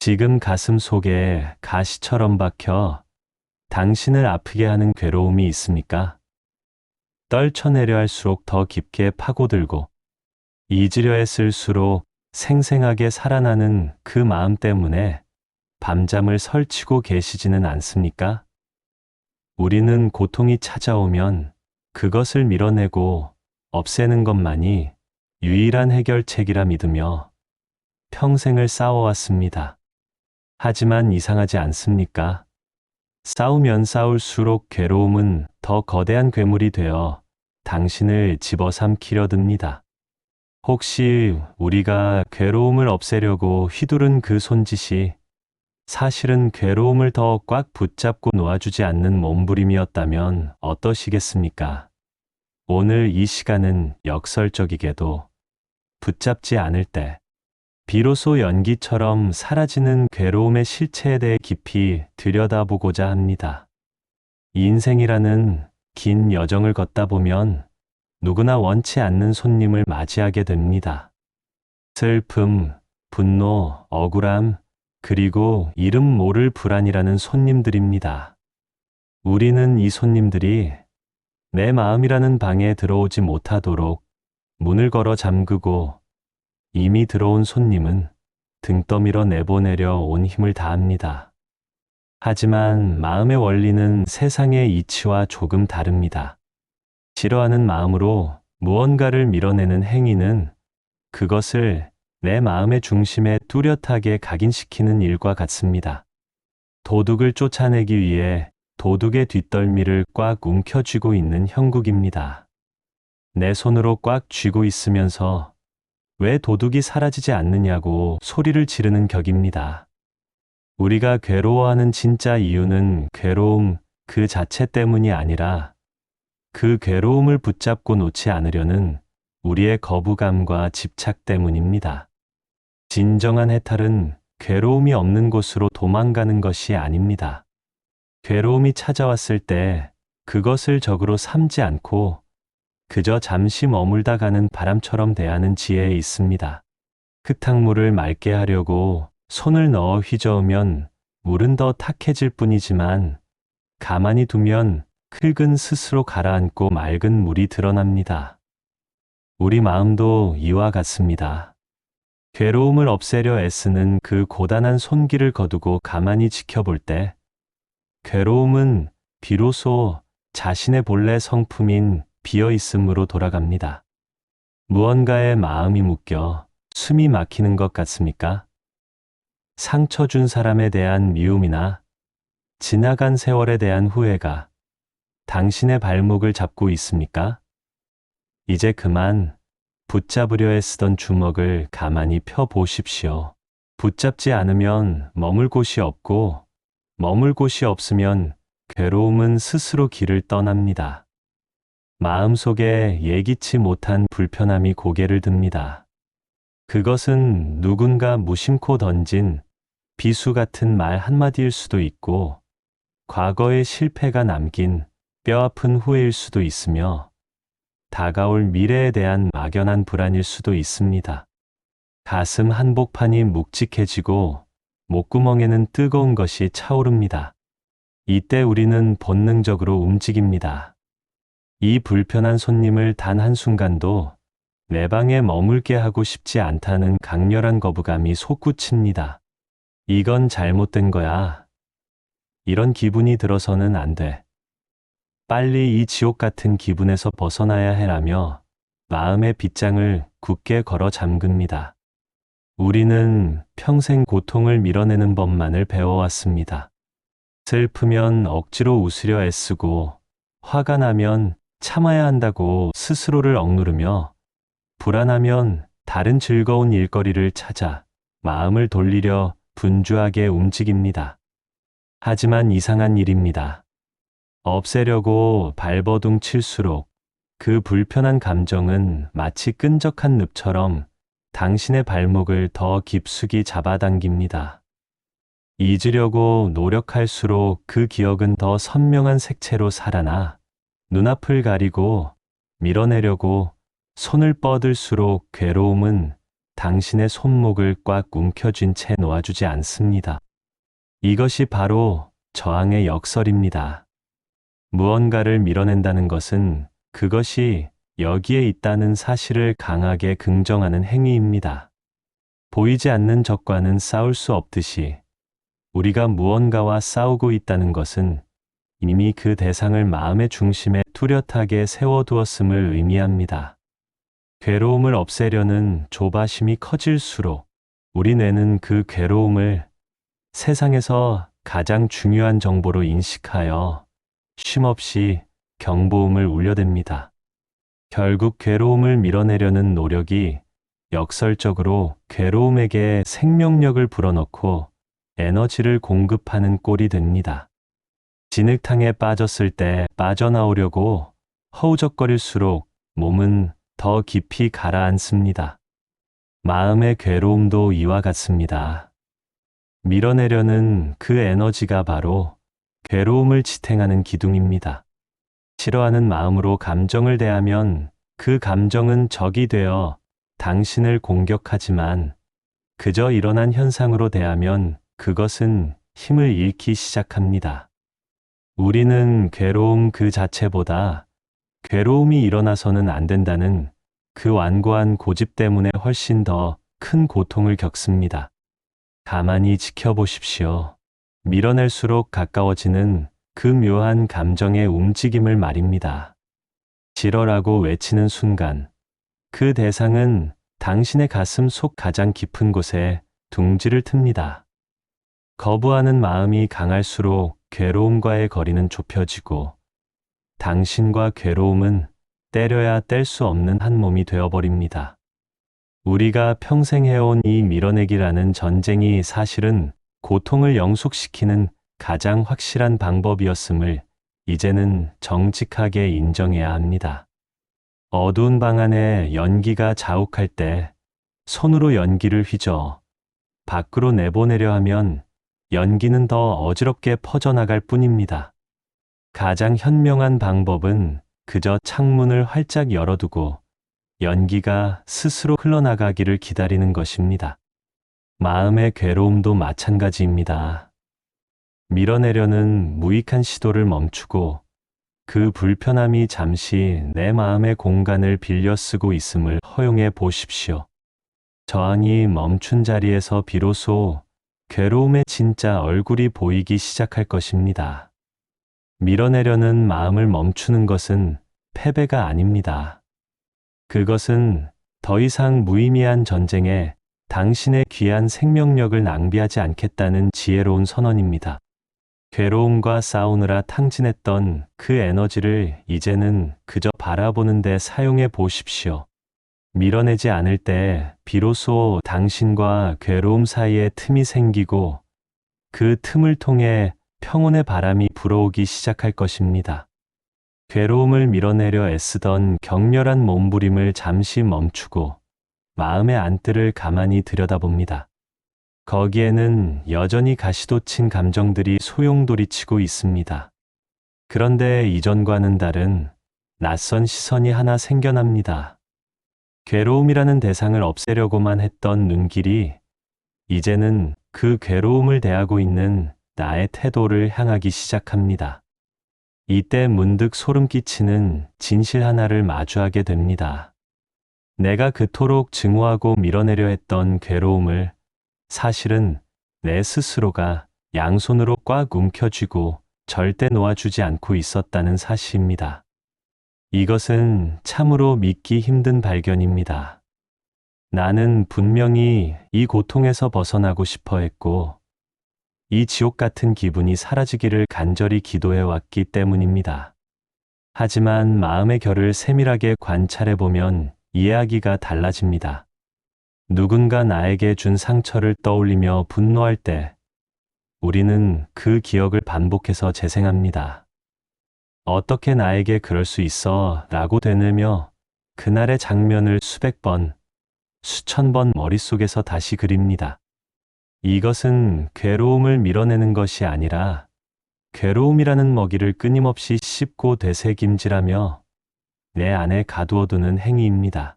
지금 가슴 속에 가시처럼 박혀 당신을 아프게 하는 괴로움이 있습니까? 떨쳐내려 할수록 더 깊게 파고들고 잊으려 했을수록 생생하게 살아나는 그 마음 때문에 밤잠을 설치고 계시지는 않습니까? 우리는 고통이 찾아오면 그것을 밀어내고 없애는 것만이 유일한 해결책이라 믿으며 평생을 싸워왔습니다. 하지만 이상하지 않습니까? 싸우면 싸울수록 괴로움은 더 거대한 괴물이 되어 당신을 집어삼키려 듭니다. 혹시 우리가 괴로움을 없애려고 휘두른 그 손짓이 사실은 괴로움을 더 꽉 붙잡고 놓아주지 않는 몸부림이었다면 어떠시겠습니까? 오늘 이 시간은 역설적이게도 붙잡지 않을 때 비로소 연기처럼 사라지는 괴로움의 실체에 대해 깊이 들여다보고자 합니다. 인생이라는 긴 여정을 걷다 보면 누구나 원치 않는 손님을 맞이하게 됩니다. 슬픔, 분노, 억울함, 그리고 이름 모를 불안이라는 손님들입니다. 우리는 이 손님들이 내 마음이라는 방에 들어오지 못하도록 문을 걸어 잠그고 이미 들어온 손님은 등 떠밀어 내보내려 온 힘을 다합니다. 하지만 마음의 원리는 세상의 이치와 조금 다릅니다. 싫어하는 마음으로 무언가를 밀어내는 행위는 그것을 내 마음의 중심에 뚜렷하게 각인시키는 일과 같습니다. 도둑을 쫓아내기 위해 도둑의 뒷덜미를 꽉 움켜쥐고 있는 형국입니다. 내 손으로 꽉 쥐고 있으면서 왜 도둑이 사라지지 않느냐고 소리를 지르는 격입니다. 우리가 괴로워하는 진짜 이유는 괴로움 그 자체 때문이 아니라 그 괴로움을 붙잡고 놓지 않으려는 우리의 거부감과 집착 때문입니다. 진정한 해탈은 괴로움이 없는 곳으로 도망가는 것이 아닙니다. 괴로움이 찾아왔을 때 그것을 적으로 삼지 않고 그저 잠시 머물다 가는 바람처럼 대하는 지혜에 있습니다. 흙탕물을 맑게 하려고 손을 넣어 휘저으면 물은 더 탁해질 뿐이지만 가만히 두면 흙은 스스로 가라앉고 맑은 물이 드러납니다. 우리 마음도 이와 같습니다. 괴로움을 없애려 애쓰는 그 고단한 손길을 거두고 가만히 지켜볼 때 괴로움은 비로소 자신의 본래 성품인 비어있음으로 돌아갑니다. 무언가에 마음이 묶여 숨이 막히는 것 같습니까? 상처 준 사람에 대한 미움이나 지나간 세월에 대한 후회가 당신의 발목을 잡고 있습니까? 이제 그만 붙잡으려 애쓰던 주먹을 가만히 펴 보십시오. 붙잡지 않으면 머물 곳이 없고 머물 곳이 없으면 괴로움은 스스로 길을 떠납니다. 마음속에 예기치 못한 불편함이 고개를 듭니다. 그것은 누군가 무심코 던진 비수 같은 말 한마디일 수도 있고 과거의 실패가 남긴 뼈아픈 후회일 수도 있으며 다가올 미래에 대한 막연한 불안일 수도 있습니다. 가슴 한복판이 묵직해지고 목구멍에는 뜨거운 것이 차오릅니다. 이때 우리는 본능적으로 움직입니다. 이 불편한 손님을 단 한순간도 내 방에 머물게 하고 싶지 않다는 강렬한 거부감이 솟구칩니다. 이건 잘못된 거야. 이런 기분이 들어서는 안 돼. 빨리 이 지옥 같은 기분에서 벗어나야 해라며 마음의 빗장을 굳게 걸어 잠깁니다. 우리는 평생 고통을 밀어내는 법만을 배워왔습니다. 슬프면 억지로 웃으려 애쓰고 화가 나면 참아야 한다고 스스로를 억누르며 불안하면 다른 즐거운 일거리를 찾아 마음을 돌리려 분주하게 움직입니다. 하지만 이상한 일입니다. 없애려고 발버둥 칠수록 그 불편한 감정은 마치 끈적한 늪처럼 당신의 발목을 더 깊숙이 잡아당깁니다. 잊으려고 노력할수록 그 기억은 더 선명한 색채로 살아나 눈앞을 가리고 밀어내려고 손을 뻗을수록 괴로움은 당신의 손목을 꽉 움켜쥔 채 놓아주지 않습니다. 이것이 바로 저항의 역설입니다. 무언가를 밀어낸다는 것은 그것이 여기에 있다는 사실을 강하게 긍정하는 행위입니다. 보이지 않는 적과는 싸울 수 없듯이 우리가 무언가와 싸우고 있다는 것은 이미 그 대상을 마음의 중심에 뚜렷하게 세워두었음을 의미합니다. 괴로움을 없애려는 조바심이 커질수록 우리 뇌는 그 괴로움을 세상에서 가장 중요한 정보로 인식하여 쉼없이 경보음을 울려댑니다. 결국 괴로움을 밀어내려는 노력이 역설적으로 괴로움에게 생명력을 불어넣고 에너지를 공급하는 꼴이 됩니다. 진흙탕에 빠졌을 때 빠져나오려고 허우적거릴수록 몸은 더 깊이 가라앉습니다. 마음의 괴로움도 이와 같습니다. 밀어내려는 그 에너지가 바로 괴로움을 지탱하는 기둥입니다. 싫어하는 마음으로 감정을 대하면 그 감정은 적이 되어 당신을 공격하지만 그저 일어난 현상으로 대하면 그것은 힘을 잃기 시작합니다. 우리는 괴로움 그 자체보다 괴로움이 일어나서는 안 된다는 그 완고한 고집 때문에 훨씬 더 큰 고통을 겪습니다. 가만히 지켜보십시오. 밀어낼수록 가까워지는 그 묘한 감정의 움직임을 말입니다. 싫어라고 외치는 순간 그 대상은 당신의 가슴 속 가장 깊은 곳에 둥지를 틉니다. 거부하는 마음이 강할수록 괴로움과의 거리는 좁혀지고 당신과 괴로움은 때려야 뗄 수 없는 한 몸이 되어버립니다. 우리가 평생 해온 이 밀어내기라는 전쟁이 사실은 고통을 영속시키는 가장 확실한 방법이었음을 이제는 정직하게 인정해야 합니다. 어두운 방 안에 연기가 자욱할 때 손으로 연기를 휘저 밖으로 내보내려 하면 연기는 더 어지럽게 퍼져나갈 뿐입니다. 가장 현명한 방법은 그저 창문을 활짝 열어두고 연기가 스스로 흘러나가기를 기다리는 것입니다. 마음의 괴로움도 마찬가지입니다. 밀어내려는 무익한 시도를 멈추고 그 불편함이 잠시 내 마음의 공간을 빌려 쓰고 있음을 허용해 보십시오. 저항이 멈춘 자리에서 비로소 괴로움의 진짜 얼굴이 보이기 시작할 것입니다. 밀어내려는 마음을 멈추는 것은 패배가 아닙니다. 그것은 더 이상 무의미한 전쟁에 당신의 귀한 생명력을 낭비하지 않겠다는 지혜로운 선언입니다. 괴로움과 싸우느라 탕진했던 그 에너지를 이제는 그저 바라보는 데 사용해 보십시오. 밀어내지 않을 때 비로소 당신과 괴로움 사이에 틈이 생기고 그 틈을 통해 평온의 바람이 불어오기 시작할 것입니다. 괴로움을 밀어내려 애쓰던 격렬한 몸부림을 잠시 멈추고 마음의 안뜰을 가만히 들여다봅니다. 거기에는 여전히 가시돋친 감정들이 소용돌이치고 있습니다. 그런데 이전과는 다른 낯선 시선이 하나 생겨납니다. 괴로움이라는 대상을 없애려고만 했던 눈길이 이제는 그 괴로움을 대하고 있는 나의 태도를 향하기 시작합니다. 이때 문득 소름 끼치는 진실 하나를 마주하게 됩니다. 내가 그토록 증오하고 밀어내려 했던 괴로움을 사실은 내 스스로가 양손으로 꽉 움켜쥐고 절대 놓아주지 않고 있었다는 사실입니다. 이것은 참으로 믿기 힘든 발견입니다. 나는 분명히 이 고통에서 벗어나고 싶어 했고 이 지옥 같은 기분이 사라지기를 간절히 기도해 왔기 때문입니다. 하지만 마음의 결을 세밀하게 관찰해 보면 이야기가 달라집니다. 누군가 나에게 준 상처를 떠올리며 분노할 때 우리는 그 기억을 반복해서 재생합니다. 어떻게 나에게 그럴 수 있어? 라고 되뇌며 그날의 장면을 수백 번, 수천 번 머릿속에서 다시 그립니다. 이것은 괴로움을 밀어내는 것이 아니라 괴로움이라는 먹이를 끊임없이 씹고 되새김질하며 내 안에 가두어두는 행위입니다.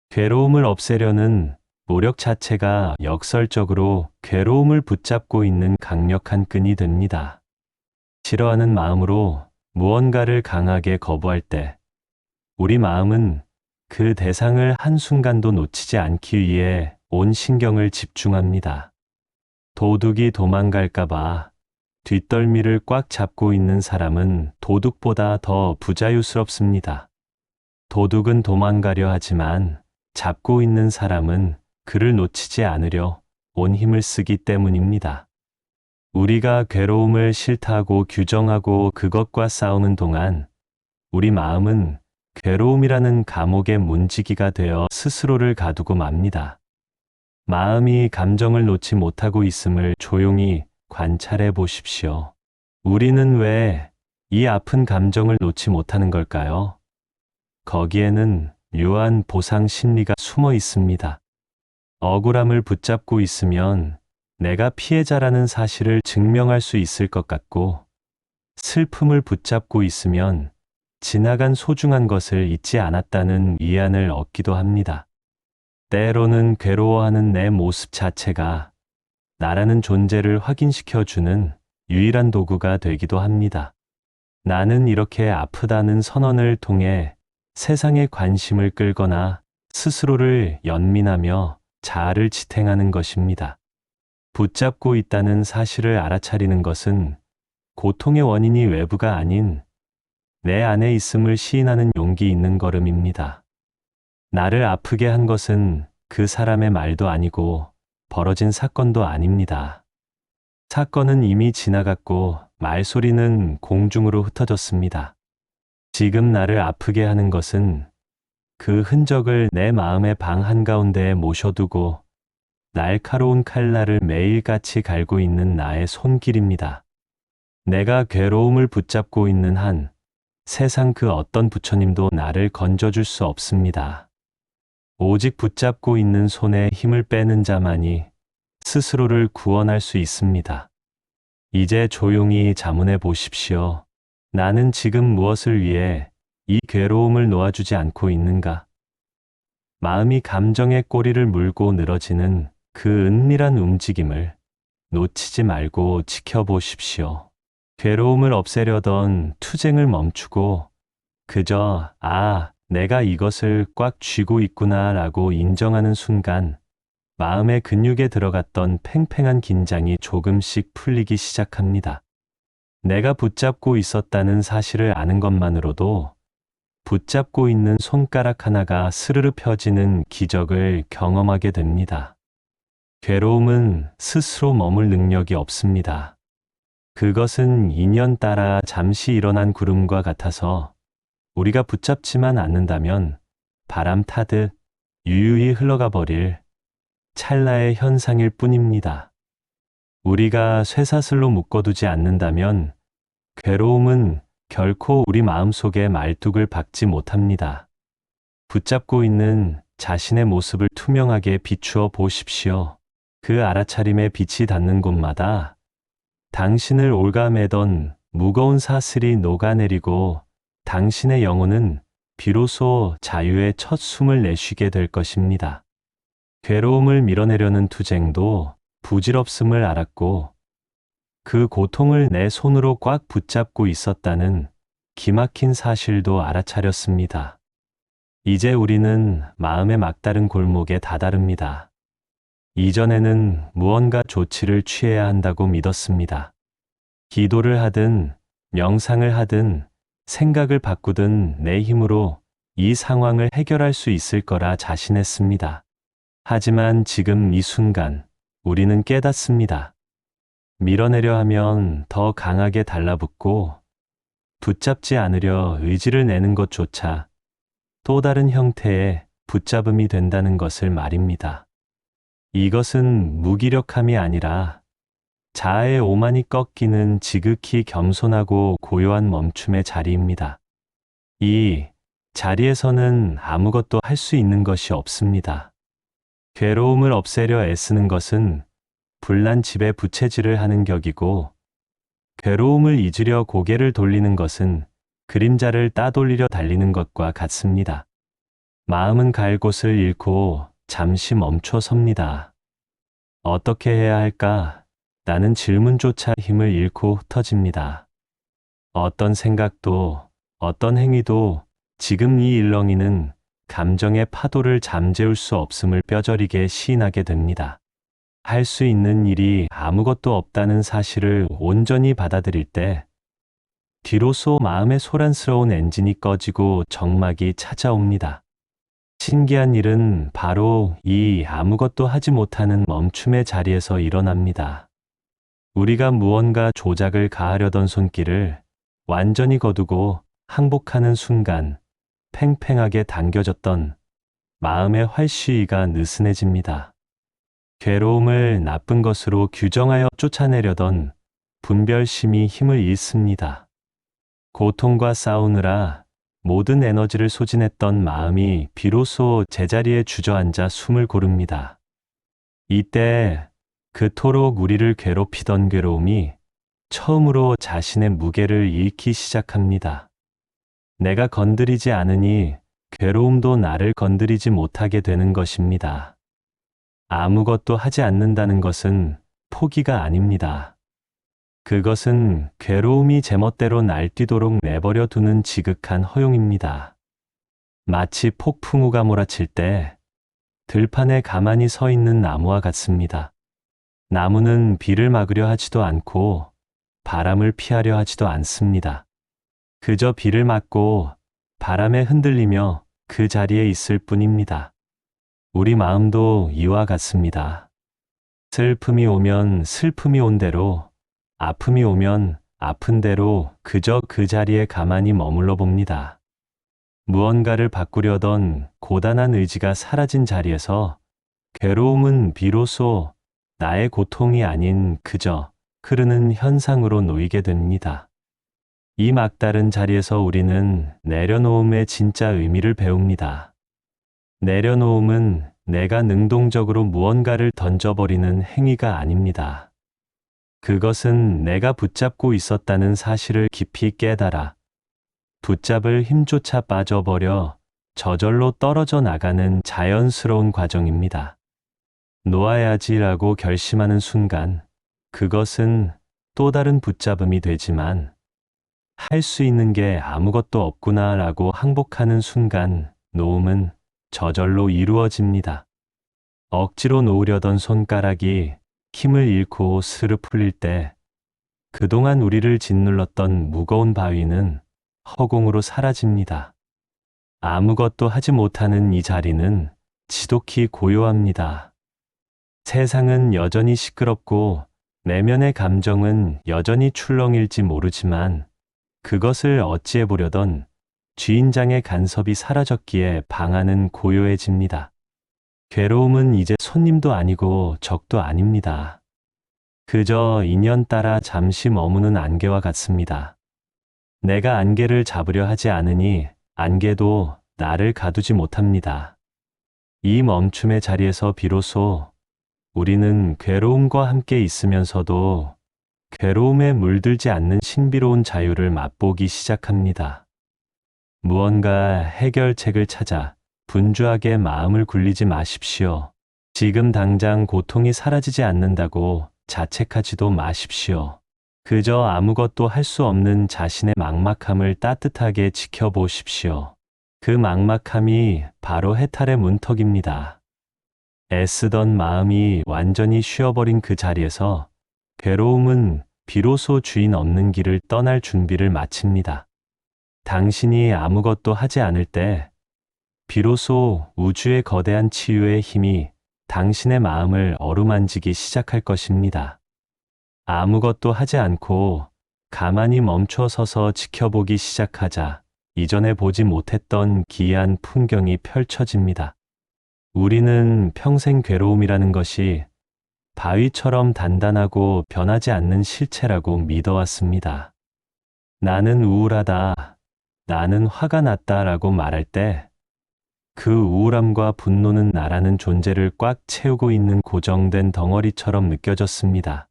괴로움을 없애려는 노력 자체가 역설적으로 괴로움을 붙잡고 있는 강력한 끈이 됩니다. 싫어하는 마음으로 무언가를 강하게 거부할 때 우리 마음은 그 대상을 한순간도 놓치지 않기 위해 온 신경을 집중합니다. 도둑이 도망갈까봐 뒷덜미를 꽉 잡고 있는 사람은 도둑보다 더 부자유스럽습니다. 도둑은 도망가려 하지만 잡고 있는 사람은 그를 놓치지 않으려 온 힘을 쓰기 때문입니다. 우리가 괴로움을 싫다고 규정하고 그것과 싸우는 동안 우리 마음은 괴로움이라는 감옥의 문지기가 되어 스스로를 가두고 맙니다. 마음이 감정을 놓지 못하고 있음을 조용히 관찰해 보십시오. 우리는 왜 이 아픈 감정을 놓지 못하는 걸까요? 거기에는 묘한 보상 심리가 숨어 있습니다. 억울함을 붙잡고 있으면 내가 피해자라는 사실을 증명할 수 있을 것 같고, 슬픔을 붙잡고 있으면 지나간 소중한 것을 잊지 않았다는 위안을 얻기도 합니다. 때로는 괴로워하는 내 모습 자체가 나라는 존재를 확인시켜주는 유일한 도구가 되기도 합니다. 나는 이렇게 아프다는 선언을 통해 세상의 관심을 끌거나 스스로를 연민하며 자아를 지탱하는 것입니다. 붙잡고 있다는 사실을 알아차리는 것은 고통의 원인이 외부가 아닌 내 안에 있음을 시인하는 용기 있는 걸음입니다. 나를 아프게 한 것은 그 사람의 말도 아니고 벌어진 사건도 아닙니다. 사건은 이미 지나갔고 말소리는 공중으로 흩어졌습니다. 지금 나를 아프게 하는 것은 그 흔적을 내 마음의 방 한가운데에 모셔두고 날카로운 칼날을 매일같이 갈고 있는 나의 손길입니다. 내가 괴로움을 붙잡고 있는 한 세상 그 어떤 부처님도 나를 건져줄 수 없습니다. 오직 붙잡고 있는 손에 힘을 빼는 자만이 스스로를 구원할 수 있습니다. 이제 조용히 자문해 보십시오. 나는 지금 무엇을 위해 이 괴로움을 놓아주지 않고 있는가? 마음이 감정의 꼬리를 물고 늘어지는 그 은밀한 움직임을 놓치지 말고 지켜보십시오. 괴로움을 없애려던 투쟁을 멈추고 그저 내가 이것을 꽉 쥐고 있구나 라고 인정하는 순간 마음의 근육에 들어갔던 팽팽한 긴장이 조금씩 풀리기 시작합니다. 내가 붙잡고 있었다는 사실을 아는 것만으로도 붙잡고 있는 손가락 하나가 스르르 펴지는 기적을 경험하게 됩니다. 괴로움은 스스로 머물 능력이 없습니다. 그것은 인연 따라 잠시 일어난 구름과 같아서 우리가 붙잡지만 않는다면 바람 타듯 유유히 흘러가 버릴 찰나의 현상일 뿐입니다. 우리가 쇠사슬로 묶어두지 않는다면 괴로움은 결코 우리 마음속에 말뚝을 박지 못합니다. 붙잡고 있는 자신의 모습을 투명하게 비추어 보십시오. 그 알아차림의 빛이 닿는 곳마다 당신을 올가매던 무거운 사슬이 녹아내리고 당신의 영혼은 비로소 자유의 첫 숨을 내쉬게 될 것입니다. 괴로움을 밀어내려는 투쟁도 부질없음을 알았고 그 고통을 내 손으로 꽉 붙잡고 있었다는 기막힌 사실도 알아차렸습니다. 이제 우리는 마음의 막다른 골목에 다다릅니다. 이전에는 무언가 조치를 취해야 한다고 믿었습니다. 기도를 하든 명상을 하든 생각을 바꾸든 내 힘으로 이 상황을 해결할 수 있을 거라 자신했습니다. 하지만 지금 이 순간 우리는 깨닫습니다. 밀어내려 하면 더 강하게 달라붙고 붙잡지 않으려 의지를 내는 것조차 또 다른 형태의 붙잡음이 된다는 것을 말입니다. 이것은 무기력함이 아니라 자아의 오만이 꺾이는 지극히 겸손하고 고요한 멈춤의 자리입니다. 이 자리에서는 아무것도 할 수 있는 것이 없습니다. 괴로움을 없애려 애쓰는 것은 불난 집에 부채질을 하는 격이고 괴로움을 잊으려 고개를 돌리는 것은 그림자를 따돌리려 달리는 것과 같습니다. 마음은 갈 곳을 잃고 잠시 멈춰 섭니다. 어떻게 해야 할까? 라는 질문조차 힘을 잃고 흩어집니다. 어떤 생각도, 어떤 행위도 지금 이 일렁이는 감정의 파도를 잠재울 수 없음을 뼈저리게 시인하게 됩니다. 할 수 있는 일이 아무것도 없다는 사실을 온전히 받아들일 때, 비로소 마음의 소란스러운 엔진이 꺼지고 정막이 찾아옵니다. 신기한 일은 바로 이 아무것도 하지 못하는 멈춤의 자리에서 일어납니다. 우리가 무언가 조작을 가하려던 손길을 완전히 거두고 항복하는 순간 팽팽하게 당겨졌던 마음의 활시위가 느슨해집니다. 괴로움을 나쁜 것으로 규정하여 쫓아내려던 분별심이 힘을 잃습니다. 고통과 싸우느라 모든 에너지를 소진했던 마음이 비로소 제자리에 주저앉아 숨을 고릅니다. 이때 그토록 우리를 괴롭히던 괴로움이 처음으로 자신의 무게를 잃기 시작합니다. 내가 건드리지 않으니 괴로움도 나를 건드리지 못하게 되는 것입니다. 아무것도 하지 않는다는 것은 포기가 아닙니다. 그것은 괴로움이 제멋대로 날뛰도록 내버려 두는 지극한 허용입니다. 마치 폭풍우가 몰아칠 때 들판에 가만히 서 있는 나무와 같습니다. 나무는 비를 막으려 하지도 않고 바람을 피하려 하지도 않습니다. 그저 비를 맞고 바람에 흔들리며 그 자리에 있을 뿐입니다. 우리 마음도 이와 같습니다. 슬픔이 오면 슬픔이 온 대로, 아픔이 오면 아픈 대로 그저 그 자리에 가만히 머물러 봅니다. 무언가를 바꾸려던 고단한 의지가 사라진 자리에서 괴로움은 비로소 나의 고통이 아닌 그저 흐르는 현상으로 놓이게 됩니다. 이 막다른 자리에서 우리는 내려놓음의 진짜 의미를 배웁니다. 내려놓음은 내가 능동적으로 무언가를 던져버리는 행위가 아닙니다. 그것은 내가 붙잡고 있었다는 사실을 깊이 깨달아 붙잡을 힘조차 빠져버려 저절로 떨어져 나가는 자연스러운 과정입니다. 놓아야지라고 결심하는 순간 그것은 또 다른 붙잡음이 되지만 할 수 있는 게 아무것도 없구나라고 항복하는 순간 놓음은 저절로 이루어집니다. 억지로 놓으려던 손가락이 힘을 잃고 스르 풀릴 때 그동안 우리를 짓눌렀던 무거운 바위는 허공으로 사라집니다. 아무것도 하지 못하는 이 자리는 지독히 고요합니다. 세상은 여전히 시끄럽고 내면의 감정은 여전히 출렁일지 모르지만 그것을 어찌해 보려던 주인장의 간섭이 사라졌기에 방 안은 고요해집니다. 괴로움은 이제 손님도 아니고 적도 아닙니다. 그저 인연 따라 잠시 머무는 안개와 같습니다. 내가 안개를 잡으려 하지 않으니 안개도 나를 가두지 못합니다. 이 멈춤의 자리에서 비로소 우리는 괴로움과 함께 있으면서도 괴로움에 물들지 않는 신비로운 자유를 맛보기 시작합니다. 무언가 해결책을 찾아 분주하게 마음을 굴리지 마십시오. 지금 당장 고통이 사라지지 않는다고 자책하지도 마십시오. 그저 아무것도 할 수 없는 자신의 막막함을 따뜻하게 지켜보십시오. 그 막막함이 바로 해탈의 문턱입니다. 애쓰던 마음이 완전히 쉬어버린 그 자리에서 괴로움은 비로소 주인 없는 길을 떠날 준비를 마칩니다. 당신이 아무것도 하지 않을 때 비로소 우주의 거대한 치유의 힘이 당신의 마음을 어루만지기 시작할 것입니다. 아무것도 하지 않고 가만히 멈춰 서서 지켜보기 시작하자 이전에 보지 못했던 기이한 풍경이 펼쳐집니다. 우리는 평생 괴로움이라는 것이 바위처럼 단단하고 변하지 않는 실체라고 믿어왔습니다. 나는 우울하다, 나는 화가 났다라고 말할 때 그 우울함과 분노는 나라는 존재를 꽉 채우고 있는 고정된 덩어리처럼 느껴졌습니다.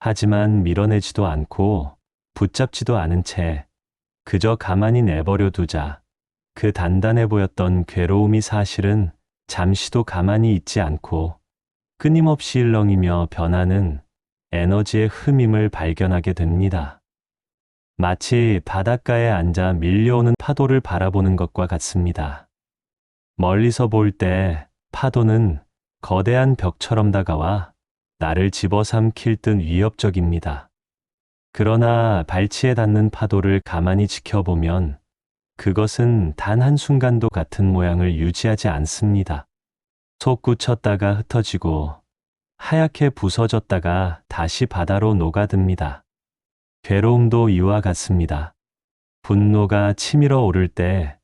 하지만 밀어내지도 않고 붙잡지도 않은 채 그저 가만히 내버려 두자 그 단단해 보였던 괴로움이 사실은 잠시도 가만히 있지 않고 끊임없이 일렁이며 변하는 에너지의 흠임을 발견하게 됩니다. 마치 바닷가에 앉아 밀려오는 파도를 바라보는 것과 같습니다. 멀리서 볼 때 파도는 거대한 벽처럼 다가와 나를 집어삼킬 듯 위협적입니다. 그러나 발치에 닿는 파도를 가만히 지켜보면 그것은 단 한순간도 같은 모양을 유지하지 않습니다. 솟구쳤다가 흩어지고 하얗게 부서졌다가 다시 바다로 녹아듭니다. 괴로움도 이와 같습니다. 분노가 치밀어 오를 때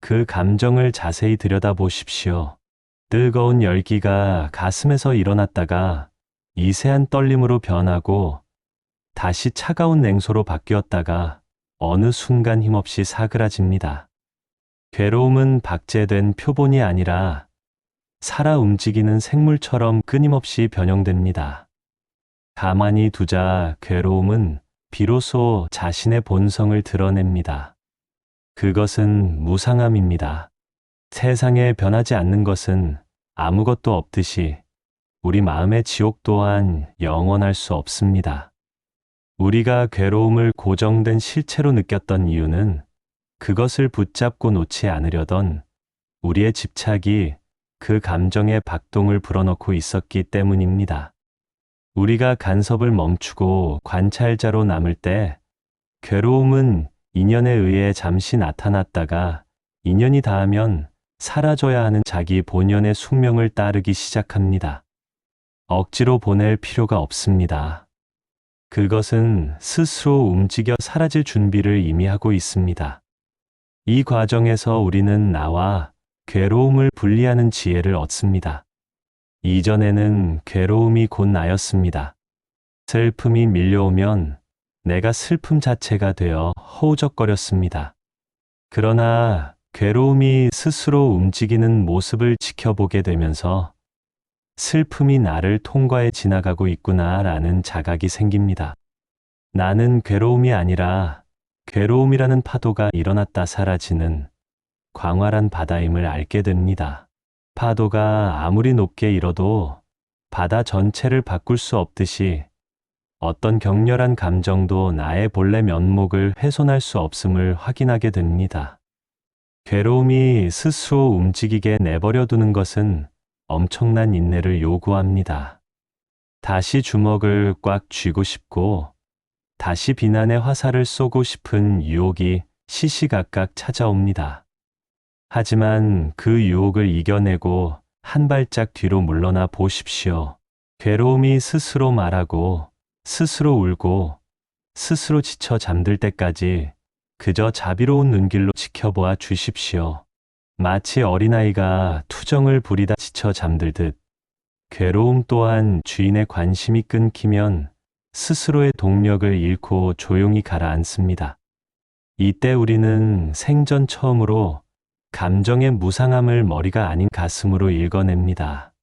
그 감정을 자세히 들여다보십시오. 뜨거운 열기가 가슴에서 일어났다가 미세한 떨림으로 변하고 다시 차가운 냉소로 바뀌었다가 어느 순간 힘없이 사그라집니다. 괴로움은 박제된 표본이 아니라 살아 움직이는 생물처럼 끊임없이 변형됩니다. 가만히 두자 괴로움은 비로소 자신의 본성을 드러냅니다. 그것은 무상함입니다. 세상에 변하지 않는 것은 아무것도 없듯이 우리 마음의 지옥 또한 영원할 수 없습니다. 우리가 괴로움을 고정된 실체로 느꼈던 이유는 그것을 붙잡고 놓지 않으려던 우리의 집착이 그 감정의 박동을 불어넣고 있었기 때문입니다. 우리가 간섭을 멈추고 관찰자로 남을 때 괴로움은 인연에 의해 잠시 나타났다가 인연이 닿으면 사라져야 하는 자기 본연의 숙명을 따르기 시작합니다. 억지로 보낼 필요가 없습니다. 그것은 스스로 움직여 사라질 준비를 이미 하고 있습니다. 이 과정에서 우리는 나와 괴로움을 분리하는 지혜를 얻습니다. 이전에는 괴로움이 곧 나였습니다. 슬픔이 밀려오면 내가 슬픔 자체가 되어 허우적거렸습니다. 그러나 괴로움이 스스로 움직이는 모습을 지켜보게 되면서 슬픔이 나를 통과해 지나가고 있구나라는 자각이 생깁니다. 나는 괴로움이 아니라 괴로움이라는 파도가 일어났다 사라지는 광활한 바다임을 알게 됩니다. 파도가 아무리 높게 일어도 바다 전체를 바꿀 수 없듯이 어떤 격렬한 감정도 나의 본래 면목을 훼손할 수 없음을 확인하게 됩니다. 괴로움이 스스로 움직이게 내버려 두는 것은 엄청난 인내를 요구합니다. 다시 주먹을 꽉 쥐고 싶고 다시 비난의 화살을 쏘고 싶은 유혹이 시시각각 찾아옵니다. 하지만 그 유혹을 이겨내고 한 발짝 뒤로 물러나 보십시오. 괴로움이 스스로 말하고 스스로 울고 스스로 지쳐 잠들 때까지 그저 자비로운 눈길로 지켜보아 주십시오. 마치 어린아이가 투정을 부리다 지쳐 잠들듯 괴로움 또한 주인의 관심이 끊기면 스스로의 동력을 잃고 조용히 가라앉습니다. 이때 우리는 생전 처음으로 감정의 무상함을 머리가 아닌 가슴으로 읽어냅니다.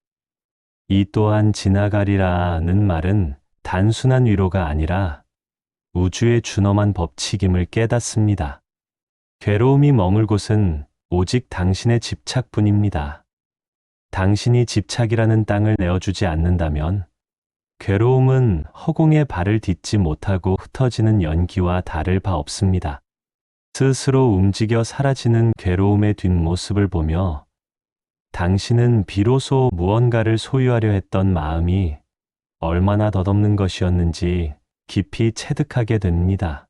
이 또한 지나가리라는 말은 단순한 위로가 아니라 우주의 준엄한 법칙임을 깨닫습니다. 괴로움이 머물 곳은 오직 당신의 집착뿐입니다. 당신이 집착이라는 땅을 내어주지 않는다면 괴로움은 허공에 발을 딛지 못하고 흩어지는 연기와 다를 바 없습니다. 스스로 움직여 사라지는 괴로움의 뒷모습을 보며 당신은 비로소 무언가를 소유하려 했던 마음이 얼마나 덧없는 것이었는지 깊이 체득하게 됩니다.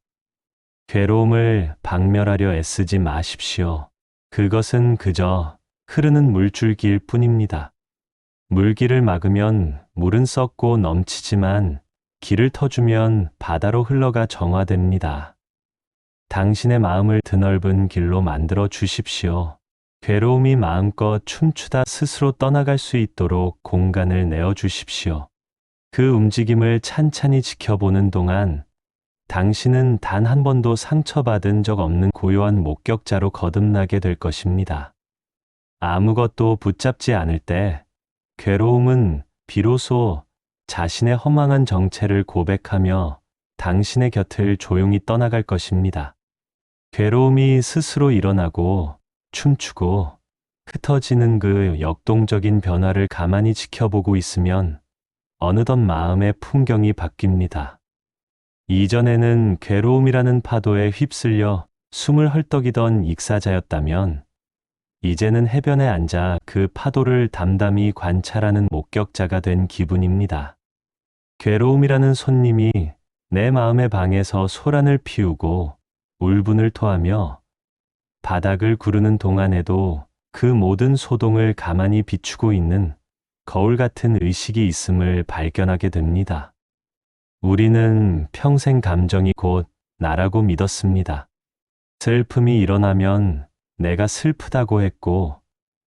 괴로움을 박멸하려 애쓰지 마십시오. 그것은 그저 흐르는 물줄기일 뿐입니다. 물길을 막으면 물은 썩고 넘치지만 길을 터주면 바다로 흘러가 정화됩니다. 당신의 마음을 드넓은 길로 만들어 주십시오. 괴로움이 마음껏 춤추다 스스로 떠나갈 수 있도록 공간을 내어 주십시오. 그 움직임을 찬찬히 지켜보는 동안 당신은 단 한 번도 상처받은 적 없는 고요한 목격자로 거듭나게 될 것입니다. 아무것도 붙잡지 않을 때 괴로움은 비로소 자신의 허망한 정체를 고백하며 당신의 곁을 조용히 떠나갈 것입니다. 괴로움이 스스로 일어나고 춤추고 흩어지는 그 역동적인 변화를 가만히 지켜보고 있으면 어느덧 마음의 풍경이 바뀝니다. 이전에는 괴로움이라는 파도에 휩쓸려 숨을 헐떡이던 익사자였다면 이제는 해변에 앉아 그 파도를 담담히 관찰하는 목격자가 된 기분입니다. 괴로움이라는 손님이 내 마음의 방에서 소란을 피우고 울분을 토하며 바닥을 구르는 동안에도 그 모든 소동을 가만히 비추고 있는 거울 같은 의식이 있음을 발견하게 됩니다. 우리는 평생 감정이 곧 나라고 믿었습니다. 슬픔이 일어나면 내가 슬프다고 했고,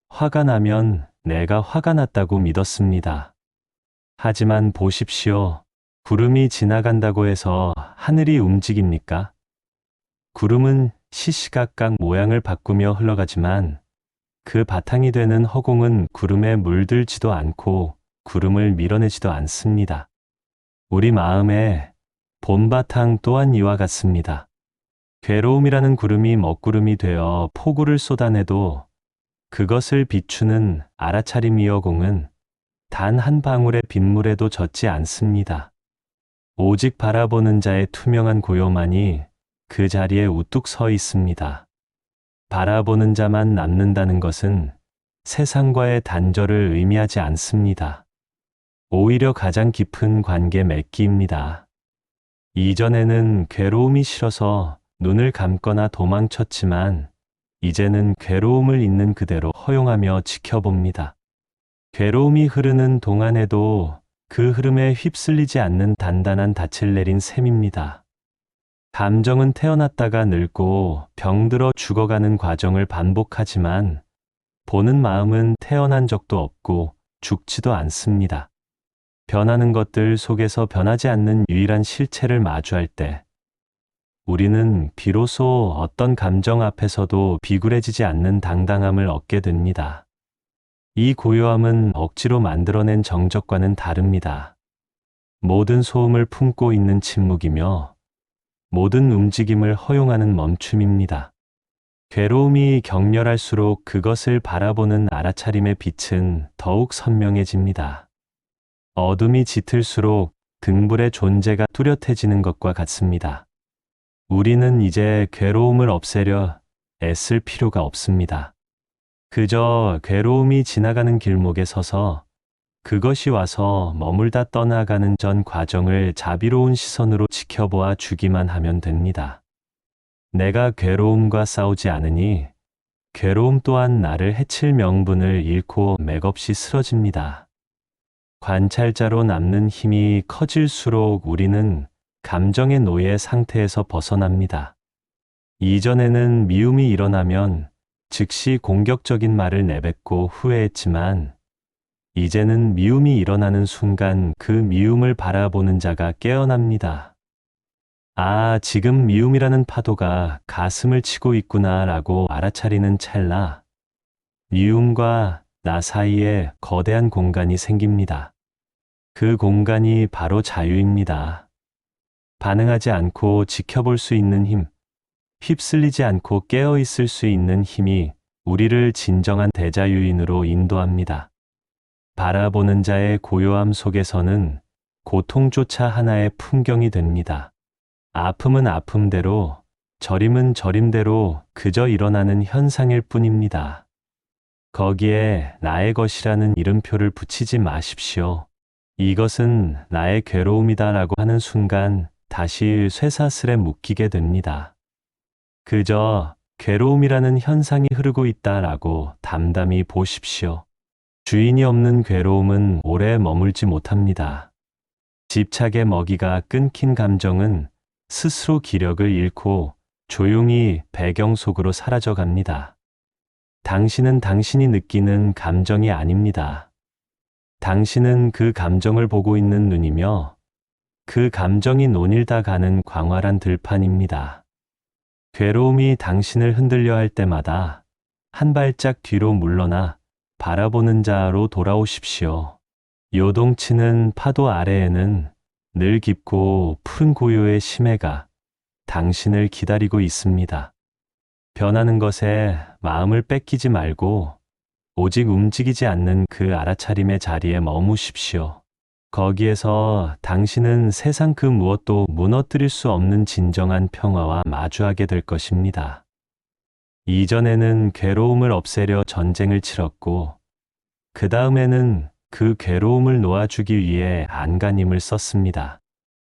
화가 나면 내가 화가 났다고 믿었습니다. 하지만 보십시오. 구름이 지나간다고 해서 하늘이 움직입니까? 구름은 시시각각 모양을 바꾸며 흘러가지만 그 바탕이 되는 허공은 구름에 물들지도 않고 구름을 밀어내지도 않습니다. 우리 마음의 본바탕 또한 이와 같습니다. 괴로움이라는 구름이 먹구름이 되어 폭우를 쏟아내도 그것을 비추는 알아차림 여공은 단 한 방울의 빗물에도 젖지 않습니다. 오직 바라보는 자의 투명한 고요만이 그 자리에 우뚝 서 있습니다. 바라보는 자만 남는다는 것은 세상과의 단절을 의미하지 않습니다. 오히려 가장 깊은 관계 맺기입니다. 이전에는 괴로움이 싫어서 눈을 감거나 도망쳤지만 이제는 괴로움을 있는 그대로 허용하며 지켜봅니다. 괴로움이 흐르는 동안에도 그 흐름에 휩쓸리지 않는 단단한 닻을 내린 셈입니다. 감정은 태어났다가 늙고 병들어 죽어가는 과정을 반복하지만 보는 마음은 태어난 적도 없고 죽지도 않습니다. 변하는 것들 속에서 변하지 않는 유일한 실체를 마주할 때 우리는 비로소 어떤 감정 앞에서도 비굴해지지 않는 당당함을 얻게 됩니다. 이 고요함은 억지로 만들어낸 정적과는 다릅니다. 모든 소음을 품고 있는 침묵이며 모든 움직임을 허용하는 멈춤입니다. 괴로움이 격렬할수록 그것을 바라보는 알아차림의 빛은 더욱 선명해집니다. 어둠이 짙을수록 등불의 존재가 뚜렷해지는 것과 같습니다. 우리는 이제 괴로움을 없애려 애쓸 필요가 없습니다. 그저 괴로움이 지나가는 길목에 서서 그것이 와서 머물다 떠나가는 전 과정을 자비로운 시선으로 지켜보아 주기만 하면 됩니다. 내가 괴로움과 싸우지 않으니 괴로움 또한 나를 해칠 명분을 잃고 맥없이 쓰러집니다. 관찰자로 남는 힘이 커질수록 우리는 감정의 노예 상태에서 벗어납니다. 이전에는 미움이 일어나면 즉시 공격적인 말을 내뱉고 후회했지만 이제는 미움이 일어나는 순간 그 미움을 바라보는 자가 깨어납니다. 아, 지금 미움이라는 파도가 가슴을 치고 있구나 라고 알아차리는 찰나 미움과 나 사이에 거대한 공간이 생깁니다. 그 공간이 바로 자유입니다. 반응하지 않고 지켜볼 수 있는 힘, 휩쓸리지 않고 깨어 있을 수 있는 힘이 우리를 진정한 대자유인으로 인도합니다. 바라보는 자의 고요함 속에서는 고통조차 하나의 풍경이 됩니다. 아픔은 아픔대로, 저림은 저림대로 그저 일어나는 현상일 뿐입니다. 거기에 나의 것이라는 이름표를 붙이지 마십시오. 이것은 나의 괴로움이다라고 하는 순간 다시 쇠사슬에 묶이게 됩니다. 그저 괴로움이라는 현상이 흐르고 있다라고 담담히 보십시오. 주인이 없는 괴로움은 오래 머물지 못합니다. 집착의 먹이가 끊긴 감정은 스스로 기력을 잃고 조용히 배경 속으로 사라져 갑니다. 당신은 당신이 느끼는 감정이 아닙니다. 당신은 그 감정을 보고 있는 눈이며 그 감정이 논일다 가는 광활한 들판입니다. 괴로움이 당신을 흔들려 할 때마다 한 발짝 뒤로 물러나 바라보는 자로 돌아오십시오. 요동치는 파도 아래에는 늘 깊고 푸른 고요의 심해가 당신을 기다리고 있습니다. 변하는 것에 마음을 뺏기지 말고 오직 움직이지 않는 그 알아차림의 자리에 머무십시오. 거기에서 당신은 세상 그 무엇도 무너뜨릴 수 없는 진정한 평화와 마주하게 될 것입니다. 이전에는 괴로움을 없애려 전쟁을 치렀고, 그 다음에는 그 괴로움을 놓아주기 위해 안간힘을 썼습니다.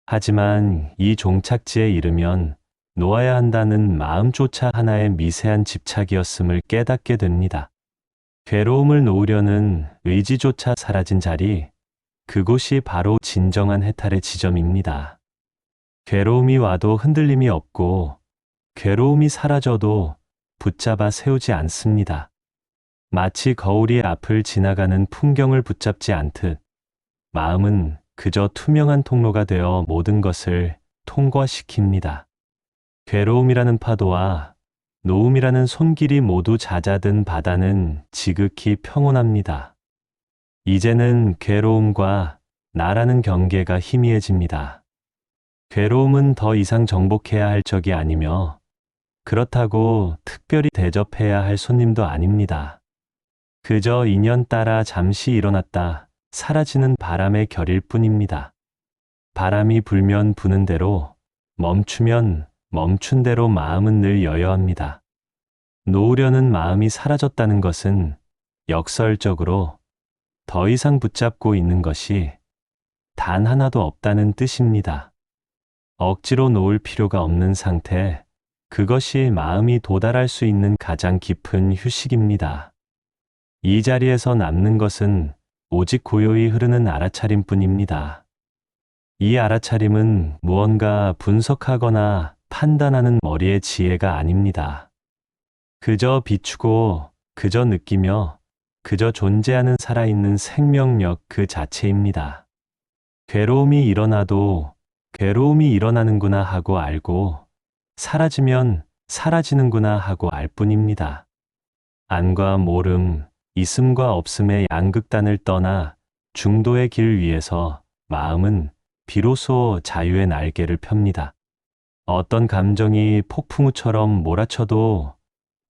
하지만 이 종착지에 이르면 놓아야 한다는 마음조차 하나의 미세한 집착이었음을 깨닫게 됩니다. 괴로움을 놓으려는 의지조차 사라진 자리, 그곳이 바로 진정한 해탈의 지점입니다. 괴로움이 와도 흔들림이 없고, 괴로움이 사라져도 붙잡아 세우지 않습니다. 마치 거울이 앞을 지나가는 풍경을 붙잡지 않듯, 마음은 그저 투명한 통로가 되어 모든 것을 통과시킵니다. 괴로움이라는 파도와 노움이라는 손길이 모두 잦아든 바다는 지극히 평온합니다. 이제는 괴로움과 나라는 경계가 희미해집니다. 괴로움은 더 이상 정복해야 할 적이 아니며, 그렇다고 특별히 대접해야 할 손님도 아닙니다. 그저 인연 따라 잠시 일어났다 사라지는 바람의 결일 뿐입니다. 바람이 불면 부는 대로, 멈추면 멈춘 대로 마음은 늘 여여합니다. 놓으려는 마음이 사라졌다는 것은 역설적으로 더 이상 붙잡고 있는 것이 단 하나도 없다는 뜻입니다. 억지로 놓을 필요가 없는 상태, 그것이 마음이 도달할 수 있는 가장 깊은 휴식입니다. 이 자리에서 남는 것은 오직 고요히 흐르는 알아차림뿐입니다. 이 알아차림은 무언가 분석하거나 판단하는 머리의 지혜가 아닙니다. 그저 비추고, 그저 느끼며, 그저 존재하는 살아있는 생명력 그 자체입니다. 괴로움이 일어나도 괴로움이 일어나는구나 하고 알고, 사라지면 사라지는구나 하고 알 뿐입니다. 안과 모름, 있음과 없음의 양극단을 떠나 중도의 길 위에서 마음은 비로소 자유의 날개를 펴니다. 어떤 감정이 폭풍우처럼 몰아쳐도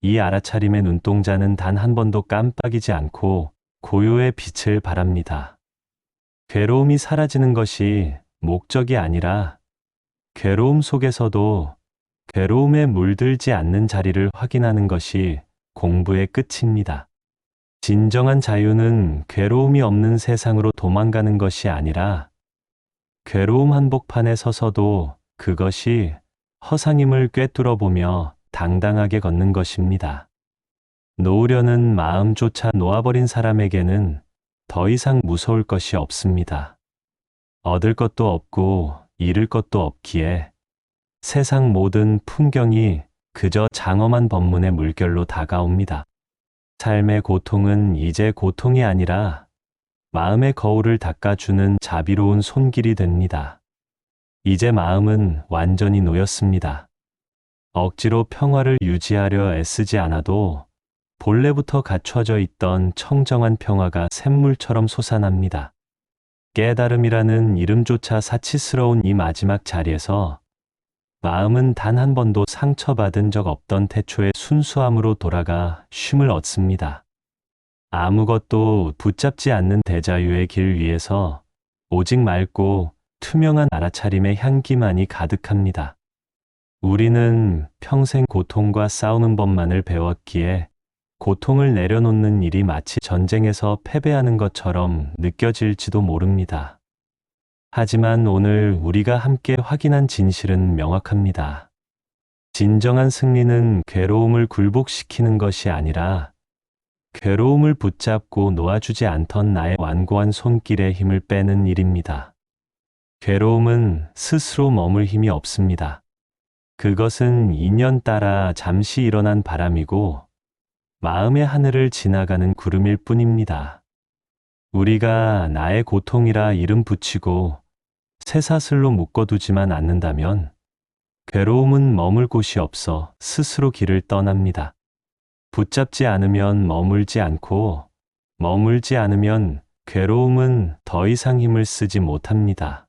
이 알아차림의 눈동자는 단 한 번도 깜빡이지 않고 고요의 빛을 발합니다. 괴로움이 사라지는 것이 목적이 아니라, 괴로움 속에서도 괴로움에 물들지 않는 자리를 확인하는 것이 공부의 끝입니다. 진정한 자유는 괴로움이 없는 세상으로 도망가는 것이 아니라, 괴로움 한복판에 서서도 그것이 허상임을 꿰뚫어 보며 당당하게 걷는 것입니다. 놓으려는 마음조차 놓아버린 사람에게는 더 이상 무서울 것이 없습니다. 얻을 것도 없고 잃을 것도 없기에 세상 모든 풍경이 그저 장엄한 법문의 물결로 다가옵니다. 삶의 고통은 이제 고통이 아니라 마음의 거울을 닦아주는 자비로운 손길이 됩니다. 이제 마음은 완전히 놓였습니다. 억지로 평화를 유지하려 애쓰지 않아도 본래부터 갖춰져 있던 청정한 평화가 샘물처럼 솟아납니다. 깨달음이라는 이름조차 사치스러운 이 마지막 자리에서 마음은 단 한 번도 상처받은 적 없던 태초의 순수함으로 돌아가 쉼을 얻습니다. 아무것도 붙잡지 않는 대자유의 길 위에서 오직 맑고 투명한 알아차림의 향기만이 가득합니다. 우리는 평생 고통과 싸우는 법만을 배웠기에 고통을 내려놓는 일이 마치 전쟁에서 패배하는 것처럼 느껴질지도 모릅니다. 하지만 오늘 우리가 함께 확인한 진실은 명확합니다. 진정한 승리는 괴로움을 굴복시키는 것이 아니라, 괴로움을 붙잡고 놓아주지 않던 나의 완고한 손길에 힘을 빼는 일입니다. 괴로움은 스스로 머물 힘이 없습니다. 그것은 인연 따라 잠시 일어난 바람이고, 마음의 하늘을 지나가는 구름일 뿐입니다. 우리가 나의 고통이라 이름 붙이고 쇠사슬로 묶어두지만 않는다면, 괴로움은 머물 곳이 없어 스스로 길을 떠납니다. 붙잡지 않으면 머물지 않고, 머물지 않으면 괴로움은 더 이상 힘을 쓰지 못합니다.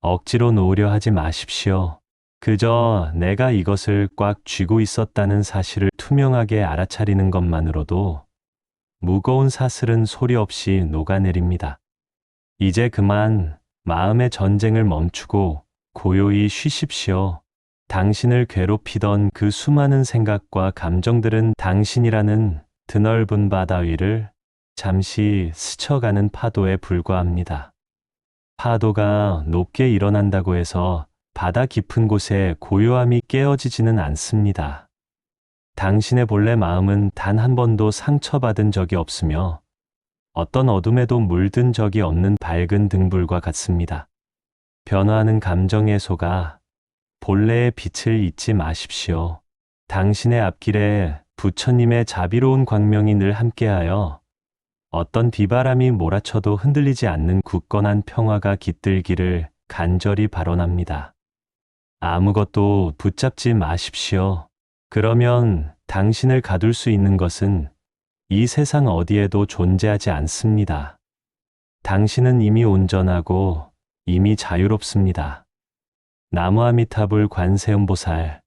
억지로 놓으려 하지 마십시오. 그저 내가 이것을 꽉 쥐고 있었다는 사실을 투명하게 알아차리는 것만으로도 무거운 사슬은 소리 없이 녹아내립니다. 이제 그만 마음의 전쟁을 멈추고 고요히 쉬십시오. 당신을 괴롭히던 그 수많은 생각과 감정들은 당신이라는 드넓은 바다 위를 잠시 스쳐가는 파도에 불과합니다. 파도가 높게 일어난다고 해서 바다 깊은 곳에 고요함이 깨어지지는 않습니다. 당신의 본래 마음은 단 한 번도 상처받은 적이 없으며 어떤 어둠에도 물든 적이 없는 밝은 등불과 같습니다. 변화하는 감정의 소가 본래의 빛을 잊지 마십시오. 당신의 앞길에 부처님의 자비로운 광명이 늘 함께하여 어떤 비바람이 몰아쳐도 흔들리지 않는 굳건한 평화가 깃들기를 간절히 발언합니다. 아무것도 붙잡지 마십시오. 그러면 당신을 가둘 수 있는 것은 이 세상 어디에도 존재하지 않습니다. 당신은 이미 온전하고 이미 자유롭습니다. 나무아미타불 관세음보살